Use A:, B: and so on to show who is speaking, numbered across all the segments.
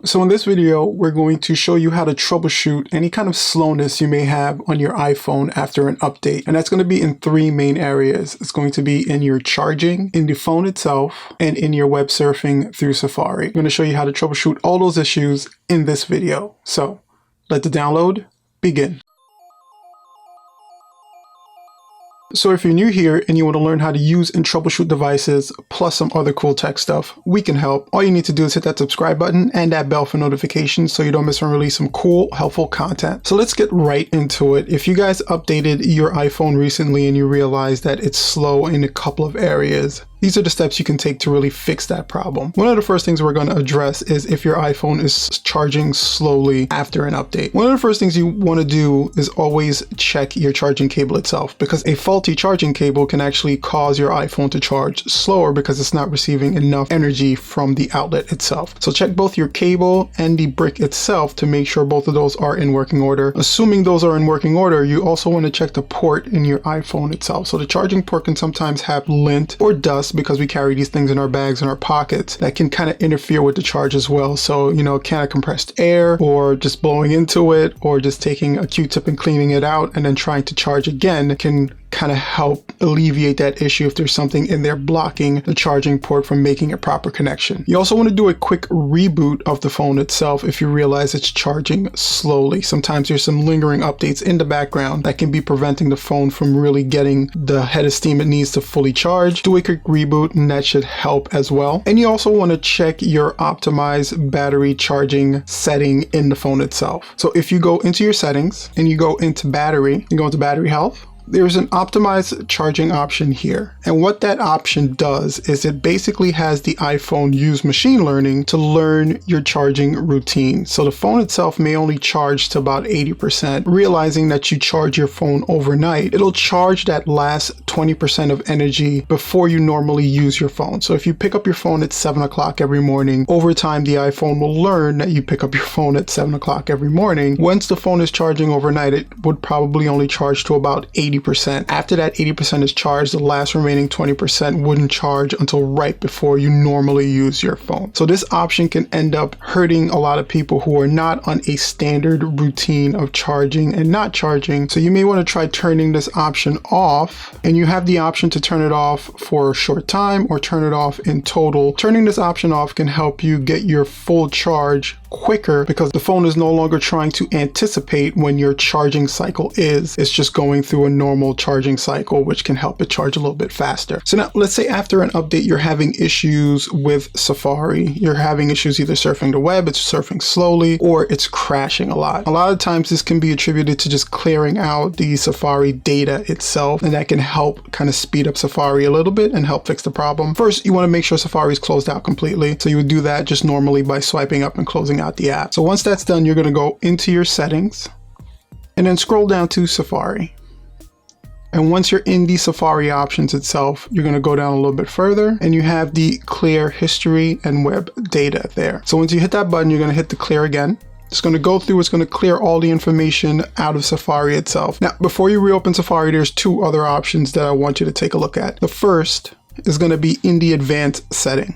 A: So in this video, we're going to show you how to troubleshoot any kind of slowness you may have on your iPhone after an update. And that's going to be in three main areas. It's going to be in your charging, in the phone itself, and in your web surfing through Safari. I'm going to show you how to troubleshoot all those issues in this video. So let the download begin. So if you're new here and you want to learn how to use and troubleshoot devices, plus some other cool tech stuff, we can help. All you need to do is hit that subscribe button and that bell for notifications so you don't miss when we release some cool, helpful content. So let's get right into it. If you guys updated your iPhone recently and you realize that it's slow in a couple of areas, these are the steps you can take to really fix that problem. One of the first things we're going to address is if your iPhone is charging slowly after an update. One of the first things you want to do is always check your charging cable itself, because a faulty charging cable can actually cause your iPhone to charge slower because it's not receiving enough energy from the outlet itself. So check both your cable and the brick itself to make sure both of those are in working order. Assuming those are in working order, you also want to check the port in your iPhone itself. So the charging port can sometimes have lint or dust, because we carry these things in our bags and our pockets, that can kind of interfere with the charge as well. So, a can of compressed air, or just blowing into it, or just taking a Q-tip and cleaning it out and then trying to charge again can kind of help alleviate that issue if there's something in there blocking the charging port from making a proper connection. You also want to do a quick reboot of the phone itself if you realize it's charging slowly. Sometimes there's some lingering updates in the background that can be preventing the phone from really getting the head of steam it needs to fully charge. Do a quick reboot and that should help as well. And you also want to check your optimized battery charging setting in the phone itself. So if you go into your settings and you go into battery, you go into battery health, there's an optimized charging option here. And what that option does is it basically has the iPhone use machine learning to learn your charging routine. So the phone itself may only charge to about 80%. Realizing that you charge your phone overnight, it'll charge that last 20% of energy before you normally use your phone. So if you pick up your phone at 7 o'clock every morning, over time the iPhone will learn that you pick up your phone at 7 o'clock every morning. Once the phone is charging overnight, it would probably only charge to about 80%. After that 80% is charged, the last remaining 20% wouldn't charge until right before you normally use your phone. So this option can end up hurting a lot of people who are not on a standard routine of charging and not charging. So you may want to try turning this option off, and you have the option to turn it off for a short time or turn it off in total. Turning this option off can help you get your full charge quicker, because the phone is no longer trying to anticipate when your charging cycle is. It's just going through a normal charging cycle, which can help it charge a little bit faster. So now let's say after an update you're having issues with Safari. You're having issues either surfing the web, it's surfing slowly, or it's crashing a lot. A lot of times this can be attributed to just clearing out the Safari data itself, and that can help kind of speed up Safari a little bit and help fix the problem. First, you want to make sure Safari is closed out completely. So you would do that just normally by swiping up and closing out the app. So once that's done, you're going to go into your settings and then scroll down to Safari. And once you're in the Safari options itself, you're going to go down a little bit further and you have the clear history and web data there. So once you hit that button, you're going to hit the clear again. It's going to go through, it's going to clear all the information out of Safari itself. Now, before you reopen Safari, there's two other options that I want you to take a look at. The first is going to be in the advanced setting.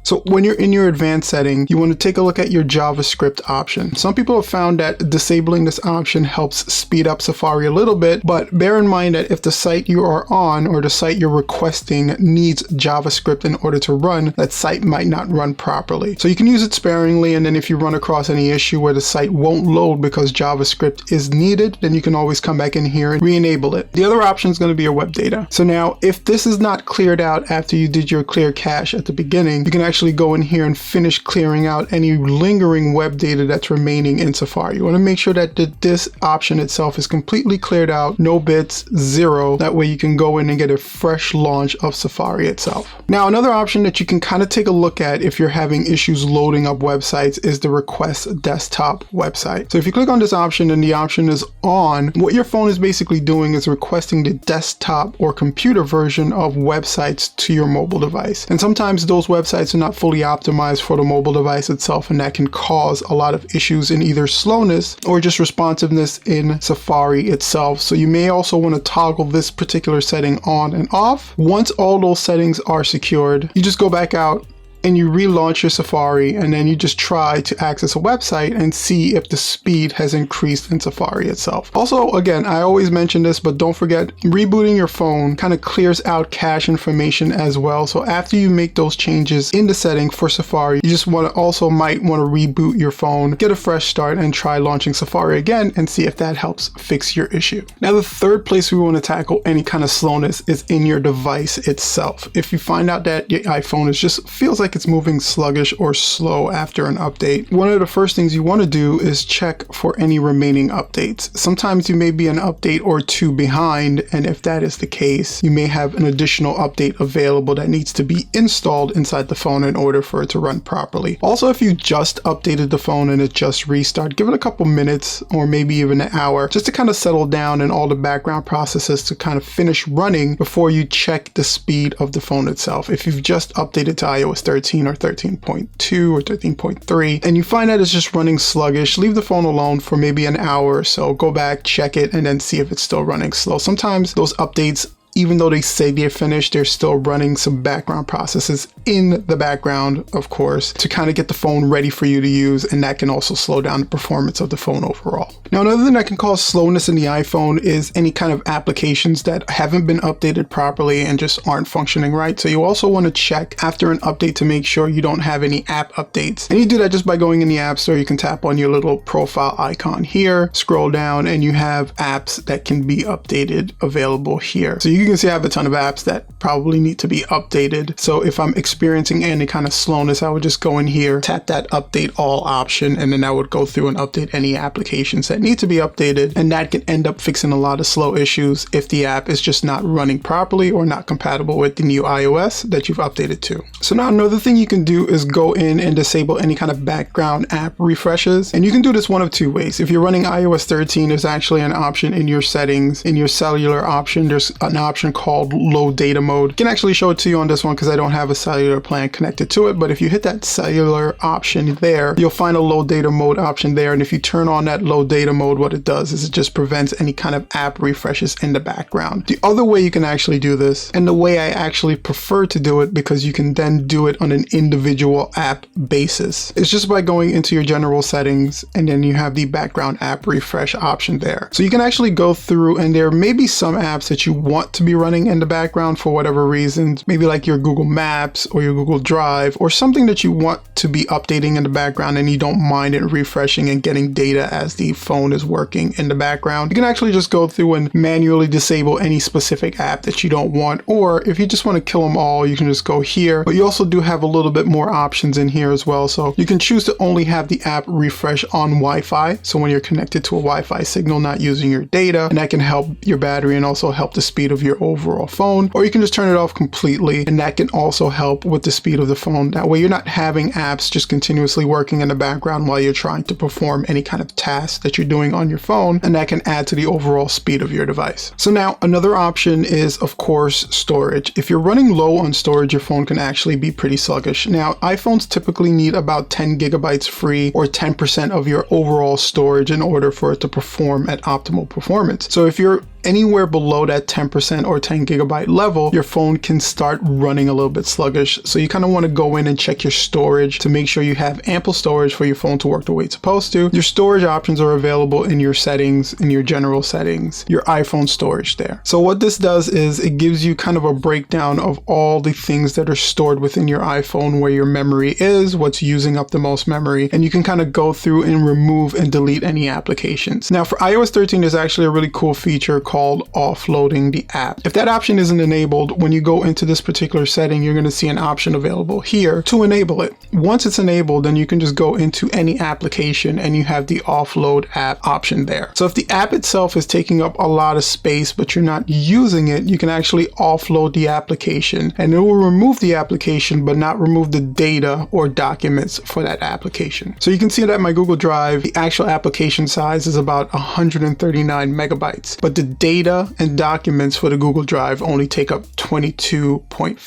A: So when you're in your advanced setting, you want to take a look at your JavaScript option. Some people have found that disabling this option helps speed up Safari a little bit, but bear in mind that if the site you are on or the site you're requesting needs JavaScript in order to run, that site might not run properly. So you can use it sparingly, and then if you run across any issue where the site won't load because JavaScript is needed, then you can always come back in here and re-enable it. The other option is going to be your web data. So now if this is not cleared out after you did your clear cache at the beginning, you can actually go in here and finish clearing out any lingering web data that's remaining in Safari. You want to make sure that this option itself is completely cleared out, no bits, zero. That way you can go in and get a fresh launch of Safari itself. Now, another option that you can kind of take a look at if you're having issues loading up websites is the request desktop website. So if you click on this option and the option is on, what your phone is basically doing is requesting the desktop or computer version of websites to your mobile device. And sometimes those websites are not fully optimized for the mobile device itself, and that can cause a lot of issues in either slowness or just responsiveness in Safari itself. So you may also want to toggle this particular setting on and off. Once all those settings are secured, you just go back out and you relaunch your Safari, and then you just try to access a website and see if the speed has increased in Safari itself. Also, again, I always mention this, but don't forget, rebooting your phone kind of clears out cache information as well. So after you make those changes in the setting for Safari, you just might want to reboot your phone, get a fresh start, and try launching Safari again and see if that helps fix your issue. Now, the third place we want to tackle any kind of slowness is in your device itself. If you find out that your iPhone just feels like it's moving sluggish or slow after an update, one of the first things you want to do is check for any remaining updates. Sometimes you may be an update or two behind, and if that is the case, you may have an additional update available that needs to be installed inside the phone in order for it to run properly. Also, if you just updated the phone and it just restarted, give it a couple minutes or maybe even an hour just to kind of settle down and all the background processes to kind of finish running before you check the speed of the phone itself. If you've just updated to iOS 13 or 13.2 or 13.3 and you find that it's just running sluggish, leave the phone alone for maybe an hour or so, go back, check it, and then see if it's still running slow. Sometimes those updates, even though they say they're finished, they're still running some background processes in the background, of course, to kind of get the phone ready for you to use, and that can also slow down the performance of the phone overall. Now, another thing that can cause slowness in the iPhone is any kind of applications that haven't been updated properly and just aren't functioning right. So you also want to check after an update to make sure you don't have any app updates. And you do that just by going in the App Store. You can tap on your little profile icon here, scroll down, and you have apps that can be updated available here. So you can see I have a ton of apps that probably need to be updated. So if I'm experiencing any kind of slowness, I would just go in here, tap that update all option, and then I would go through and update any applications that need to be updated. And that can end up fixing a lot of slow issues if the app is just not running properly or not compatible with the new iOS that you've updated to. So now another thing you can do is go in and disable any kind of background app refreshes. And you can do this one of two ways. If you're running iOS 13, there's actually an option in your settings, in your cellular option, there's an option called low data mode. I can actually show it to you on this one because I don't have a cellular plan connected to it, but if you hit that cellular option there, you'll find a low data mode option there. And if you turn on that low data mode, what it does is it just prevents any kind of app refreshes in the background. The other way you can actually do this, and the way I actually prefer to do it because you can then do it on an individual app basis, is just by going into your general settings and then you have the background app refresh option there. So you can actually go through, and there may be some apps that you want to be running in the background for whatever reasons, maybe like your Google Maps or your Google Drive or something that you want to be updating in the background and you don't mind it refreshing and getting data as the phone is working in the background. You can actually just go through and manually disable any specific app that you don't want, or if you just want to kill them all, you can just go here. But you also do have a little bit more options in here as well. So you can choose to only have the app refresh on Wi-Fi, so when you're connected to a Wi-Fi signal, not using your data, and that can help your battery and also help the speed of your overall phone. Or you can just turn it off completely, and that can also help with the speed of the phone. That way you're not having apps just continuously working in the background while you're trying to perform any kind of task that you're doing on your phone, and that can add to the overall speed of your device. So now another option is, of course, storage. If you're running low on storage, your phone can actually be pretty sluggish. Now, iPhones typically need about 10 gigabytes free or 10% of your overall storage in order for it to perform at optimal performance. So if you're anywhere below that 10% or 10 gigabyte level, your phone can start running a little bit sluggish. So you kind of want to go in and check your storage to make sure you have ample storage for your phone to work the way it's supposed to. Your storage options are available in your settings, in your general settings, your iPhone storage there. So what this does is it gives you kind of a breakdown of all the things that are stored within your iPhone, where your memory is, what's using up the most memory, and you can kind of go through and remove and delete any applications. Now for iOS 13, there's actually a really cool feature called offloading the app. If that option isn't enabled, when you go into this particular setting, you're going to see an option available here to enable it. Once it's enabled, then you can just go into any application and you have the offload app option there. So if the app itself is taking up a lot of space, but you're not using it, you can actually offload the application, and it will remove the application, but not remove the data or documents for that application. So you can see that my Google Drive, the actual application size is about 139 megabytes, but the data and documents for the Google Drive only take up 22.5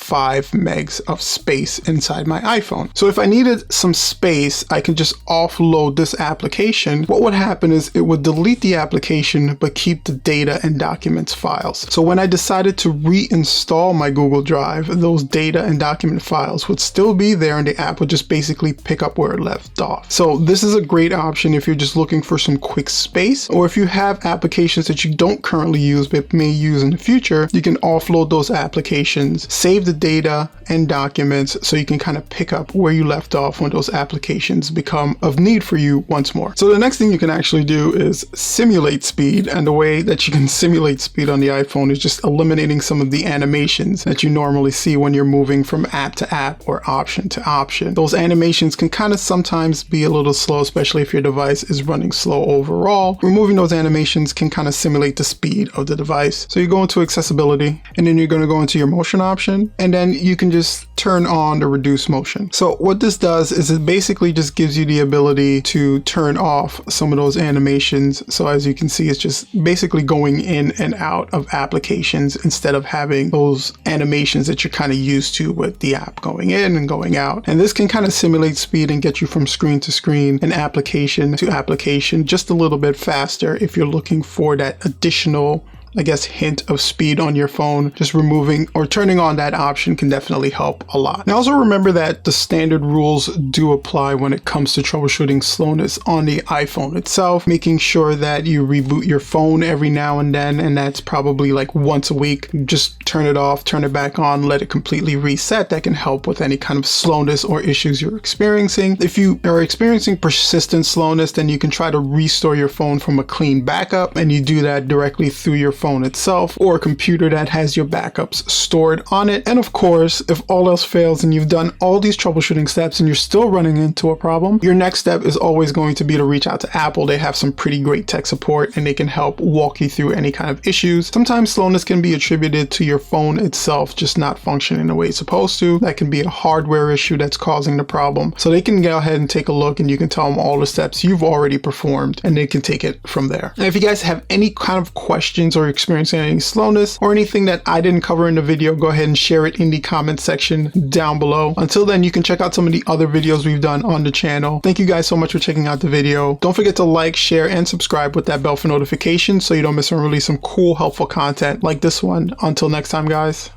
A: megs of space inside my iPhone. So if I needed some space, I can just offload this application. What would happen is it would delete the application but keep the data and documents files. So when I decided to reinstall my Google Drive, those data and document files would still be there and the app would just basically pick up where it left off. So this is a great option if you're just looking for some quick space, or if you have applications that you don't currently use but may use in the future. You can offload those applications, save the data and documents so you can kind of pick up where you left off when those applications become of need for you once more. So the next thing you can actually do is simulate speed, and the way that you can simulate speed on the iPhone is just eliminating some of the animations that you normally see when you're moving from app to app or option to option. Those animations can kind of sometimes be a little slow, especially if your device is running slow overall. Removing those animations can kind of simulate the speed of the device. So you go into accessibility, and then you're going to go into your motion option, and then you can just turn on the reduce motion. So what this does is it basically just gives you the ability to turn off some of those animations. So as you can see, it's just basically going in and out of applications instead of having those animations that you're kind of used to with the app going in and going out. And this can kind of simulate speed and get you from screen to screen and application to application just a little bit faster if you're looking for that additional, I guess, hint of speed on your phone. Just removing or turning on that option can definitely help a lot. Now also remember that the standard rules do apply when it comes to troubleshooting slowness on the iPhone itself, making sure that you reboot your phone every now and then, and that's probably like once a week. Just turn it off, turn it back on, let it completely reset. That can help with any kind of slowness or issues you're experiencing. If you are experiencing persistent slowness, then you can try to restore your phone from a clean backup, and you do that directly through your phone itself or a computer that has your backups stored on it. And of course, if all else fails and you've done all these troubleshooting steps and you're still running into a problem, your next step is always going to be to reach out to Apple. They have some pretty great tech support and they can help walk you through any kind of issues. Sometimes slowness can be attributed to your phone itself just not functioning the way it's supposed to. That can be a hardware issue that's causing the problem. So they can go ahead and take a look, and you can tell them all the steps you've already performed and they can take it from there. And if you guys have any kind of questions or experiencing any slowness or anything that I didn't cover in the video, go ahead and share it in the comment section down below. Until then, you can check out some of the other videos we've done on the channel. Thank you guys so much for checking out the video. Don't forget to like, share, and subscribe with that bell for notifications so you don't miss when we release some cool, helpful content like this one. Until next time, guys.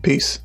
A: Peace.